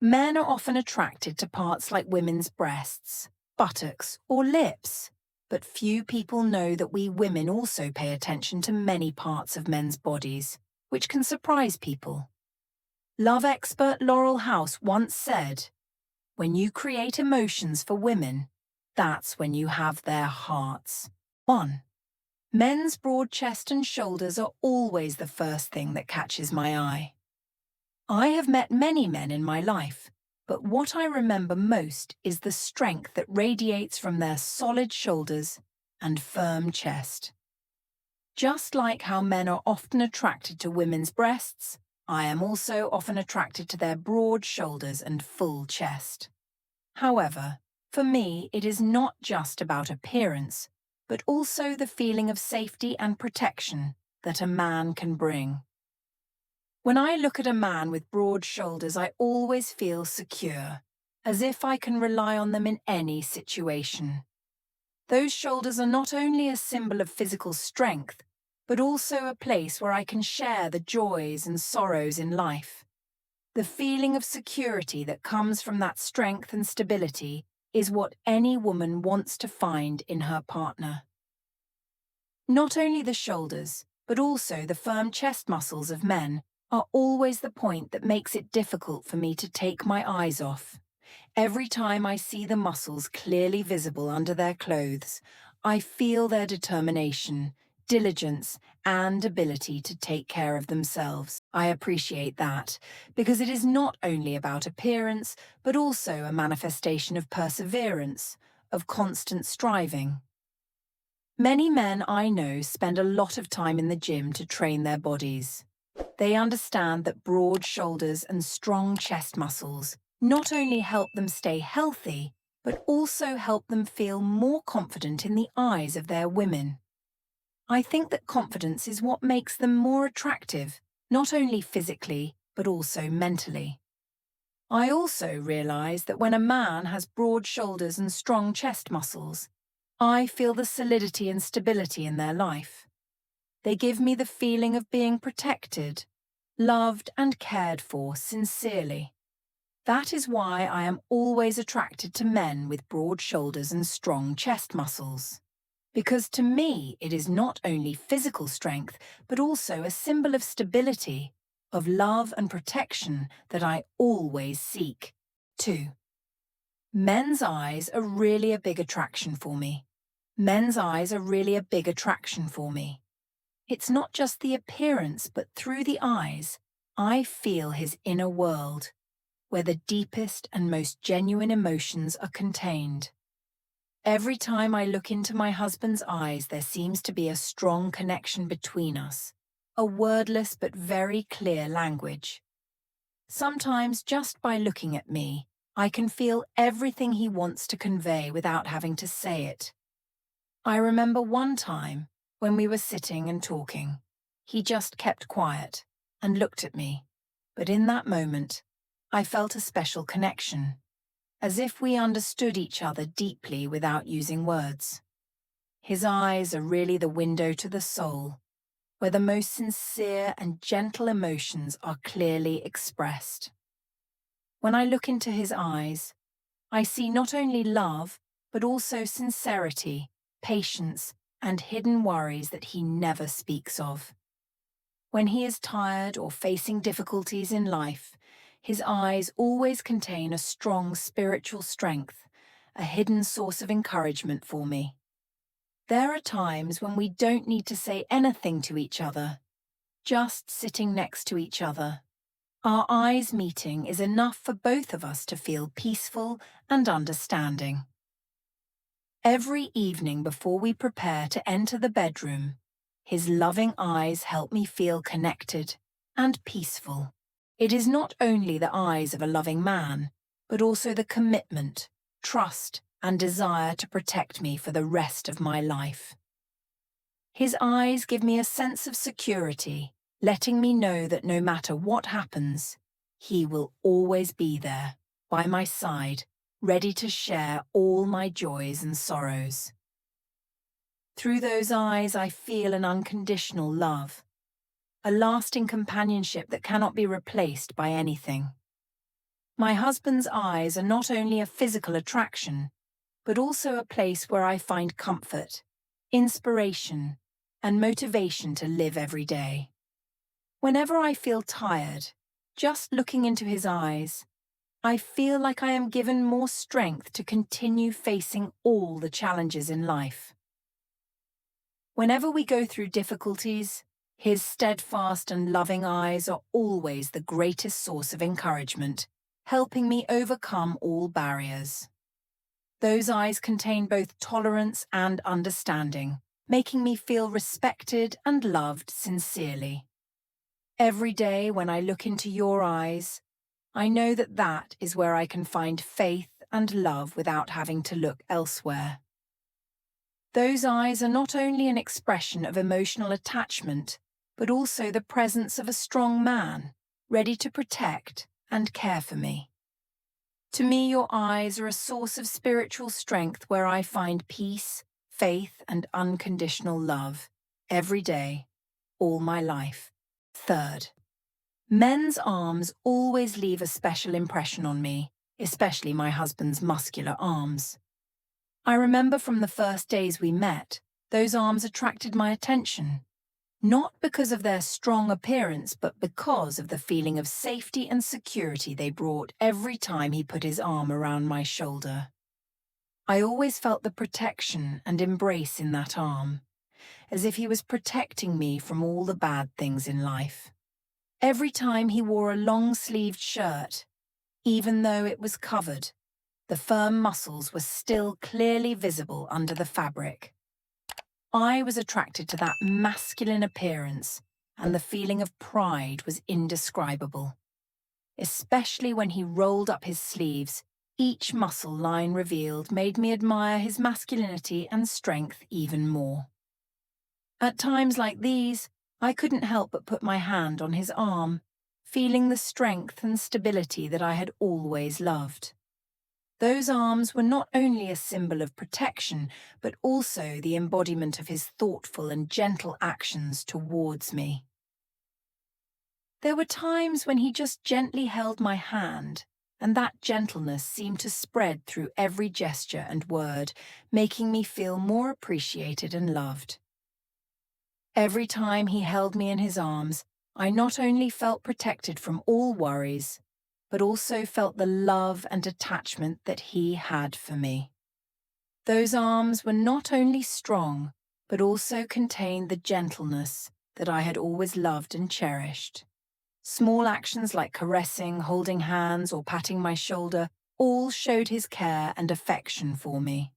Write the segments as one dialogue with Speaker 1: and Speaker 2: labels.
Speaker 1: Men are often attracted to parts like women's breasts, buttocks, or lips, but few people know that we women also pay attention to many parts of men's bodies, which can surprise people. Love expert Laurel House once said, "When you create emotions for women, that's when you have their hearts." 1. Men's broad chest and shoulders are always the first thing that catches my eye. I have met many men in my life, but what I remember most is the strength that radiates from their solid shoulders and firm chest. Just like how men are often attracted to women's breasts, I am also often attracted to their broad shoulders and full chest. However, for me, it is not just about appearance, but also the feeling of safety and protection that a man can bring. When I look at a man with broad shoulders, I always feel secure, as if I can rely on them in any situation. Those shoulders are not only a symbol of physical strength, but also a place where I can share the joys and sorrows in life. The feeling of security that comes from that strength and stability is what any woman wants to find in her partner. Not only the shoulders, but also the firm chest muscles of men are always the point that makes it difficult for me to take my eyes off. Every time I see the muscles clearly visible under their clothes, I feel their determination, diligence, and ability to take care of themselves. I appreciate that, because it is not only about appearance, but also a manifestation of perseverance, of constant striving. Many men I know spend a lot of time in the gym to train their bodies. They understand that broad shoulders and strong chest muscles not only help them stay healthy, but also help them feel more confident in the eyes of their women. I think that confidence is what makes them more attractive, not only physically, but also mentally. I also realize that when a man has broad shoulders and strong chest muscles, I feel the solidity and stability in their life. They give me the feeling of being protected, loved and cared for sincerely. That is why I am always attracted to men with broad shoulders and strong chest muscles. Because to me, it is not only physical strength, but also a symbol of stability, of love and protection that I always seek. 2. Men's eyes are really a big attraction for me. Men's eyes are really a big attraction for me. It's not just the appearance, but through the eyes, I feel his inner world, where the deepest and most genuine emotions are contained. Every time I look into my husband's eyes, there seems to be a strong connection between us, a wordless but very clear language. Sometimes, just by looking at me, I can feel everything he wants to convey without having to say it. I remember one time when we were sitting and talking. He just kept quiet and looked at me, but in that moment, I felt a special connection, as if we understood each other deeply without using words. His eyes are really the window to the soul, where the most sincere and gentle emotions are clearly expressed. When I look into his eyes, I see not only love, but also sincerity, patience, and hidden worries that he never speaks of. When he is tired or facing difficulties in life, his eyes always contain a strong spiritual strength, a hidden source of encouragement for me. There are times when we don't need to say anything to each other, just sitting next to each other. Our eyes meeting is enough for both of us to feel peaceful and understanding. Every evening before we prepare to enter the bedroom, his loving eyes help me feel connected and peaceful. It is not only the eyes of a loving man, but also the commitment, trust, and desire to protect me for the rest of my life. His eyes give me a sense of security, letting me know that no matter what happens, he will always be there, by my side, ready to share all my joys and sorrows. Through those eyes, I feel an unconditional love, a lasting companionship that cannot be replaced by anything. My husband's eyes are not only a physical attraction, but also a place where I find comfort, inspiration, and motivation to live every day. Whenever I feel tired, just looking into his eyes, I feel like I am given more strength to continue facing all the challenges in life. Whenever we go through difficulties, his steadfast and loving eyes are always the greatest source of encouragement, helping me overcome all barriers. Those eyes contain both tolerance and understanding, making me feel respected and loved sincerely. Every day when I look into your eyes, I know that that is where I can find faith and love without having to look elsewhere. Those eyes are not only an expression of emotional attachment, but also the presence of a strong man, ready to protect and care for me. To me, your eyes are a source of spiritual strength where I find peace, faith, and unconditional love every day, all my life. Third, men's arms always leave a special impression on me, especially my husband's muscular arms. I remember from the first days we met, those arms attracted my attention, not because of their strong appearance, but because of the feeling of safety and security they brought every time he put his arm around my shoulder. I always felt the protection and embrace in that arm, as if he was protecting me from all the bad things in life. Every time he wore a long-sleeved shirt, even though it was covered, the firm muscles were still clearly visible under the fabric. I was attracted to that masculine appearance, and the feeling of pride was indescribable. Especially when he rolled up his sleeves, each muscle line revealed made me admire his masculinity and strength even more. At times like these, I couldn't help but put my hand on his arm, feeling the strength and stability that I had always loved. Those arms were not only a symbol of protection, but also the embodiment of his thoughtful and gentle actions towards me. There were times when he just gently held my hand, and that gentleness seemed to spread through every gesture and word, making me feel more appreciated and loved. Every time he held me in his arms, I not only felt protected from all worries, but also felt the love and attachment that he had for me. Those arms were not only strong, but also contained the gentleness that I had always loved and cherished. Small actions like caressing, holding hands, or patting my shoulder all showed his care and affection for me.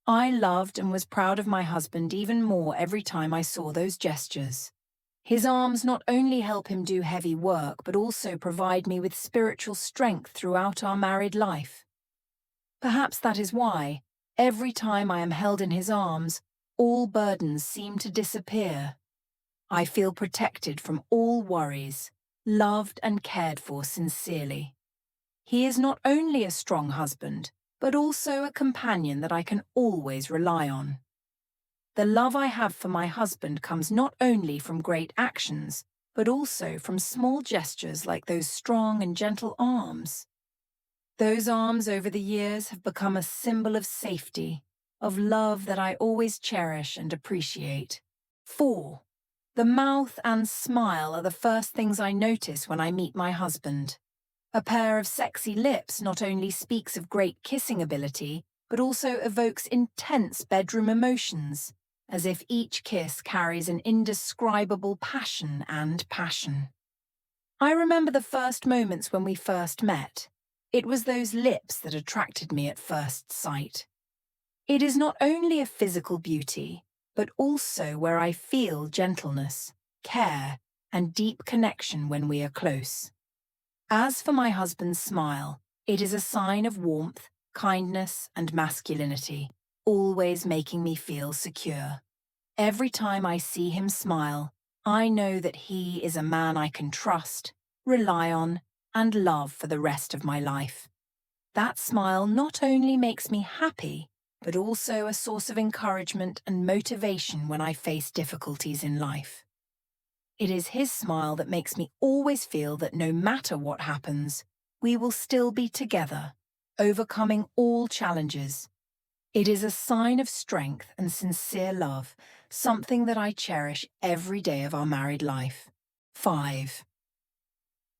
Speaker 1: I loved and was proud of my husband even more every time I saw those gestures. His arms not only help him do heavy work, but also provide me with spiritual strength throughout our married life. Perhaps that is why, every time I am held in his arms, all burdens seem to disappear. I feel protected from all worries, loved and cared for sincerely. He is not only a strong husband, but also a companion that I can always rely on. The love I have for my husband comes not only from great actions, but also from small gestures like those strong and gentle arms. Those arms over the years have become a symbol of safety, of love that I always cherish and appreciate. 4. The mouth and smile are the first things I notice when I meet my husband. A pair of sexy lips not only speaks of great kissing ability, but also evokes intense bedroom emotions, as if each kiss carries an indescribable passion and passion. I remember the first moments when we first met. It was those lips that attracted me at first sight. It is not only a physical beauty, but also where I feel gentleness, care, and deep connection when we are close. As for my husband's smile, it is a sign of warmth, kindness, and masculinity, always making me feel secure. Every time I see him smile, I know that he is a man I can trust, rely on, and love for the rest of my life. That smile not only makes me happy, but also a source of encouragement and motivation when I face difficulties in life. It is his smile that makes me always feel that no matter what happens, we will still be together, overcoming all challenges. It is a sign of strength and sincere love, something that I cherish every day of our married life. 5.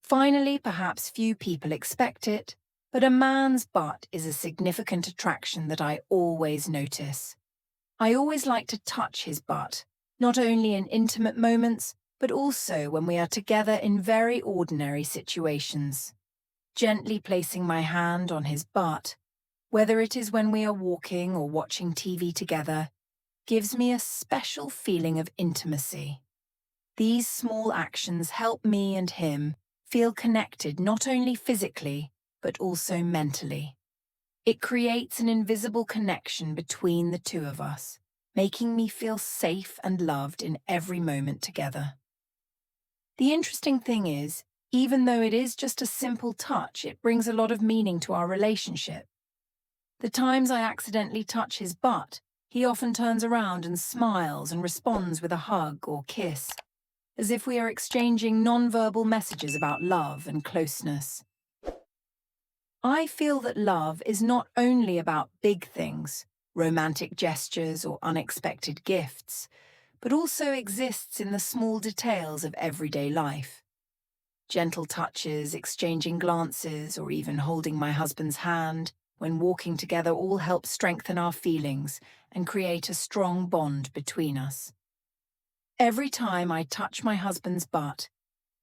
Speaker 1: Finally, perhaps few people expect it, but a man's butt is a significant attraction that I always notice. I always like to touch his butt, not only in intimate moments, but also when we are together in very ordinary situations. Gently placing my hand on his butt, whether it is when we are walking or watching TV together, gives me a special feeling of intimacy. These small actions help me and him feel connected not only physically, but also mentally. It creates an invisible connection between the two of us, making me feel safe and loved in every moment together. The interesting thing is, even though it is just a simple touch, it brings a lot of meaning to our relationship. The times I accidentally touch his butt, he often turns around and smiles and responds with a hug or kiss, as if we are exchanging non-verbal messages about love and closeness. I feel that love is not only about big things, romantic gestures or unexpected gifts, but also exists in the small details of everyday life. Gentle touches, exchanging glances, or even holding my husband's hand when walking together all help strengthen our feelings and create a strong bond between us. Every time I touch my husband's butt,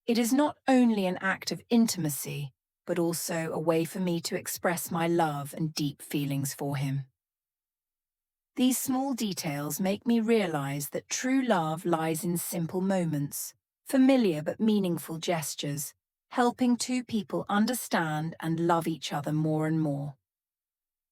Speaker 1: it is not only an act of intimacy, but also a way for me to express my love and deep feelings for him. These small details make me realize that true love lies in simple moments, familiar but meaningful gestures, helping two people understand and love each other more and more.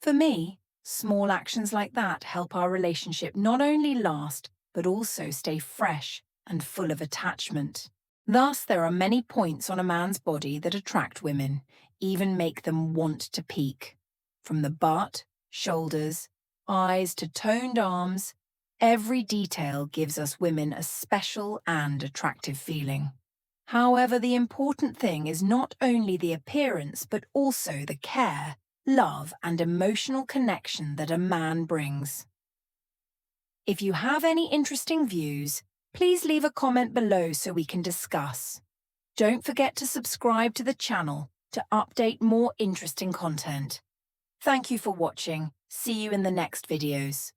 Speaker 1: For me, small actions like that help our relationship not only last, but also stay fresh and full of attachment. Thus, there are many points on a man's body that attract women, even make them want to peek. From the butt, shoulders, eyes to toned arms, every detail gives us women a special and attractive feeling. However, the important thing is not only the appearance, but also the care, love, and emotional connection that a man brings. If you have any interesting views, please leave a comment below so we can discuss. Don't forget to subscribe to the channel to update more interesting content. Thank you for watching. See you in the next videos.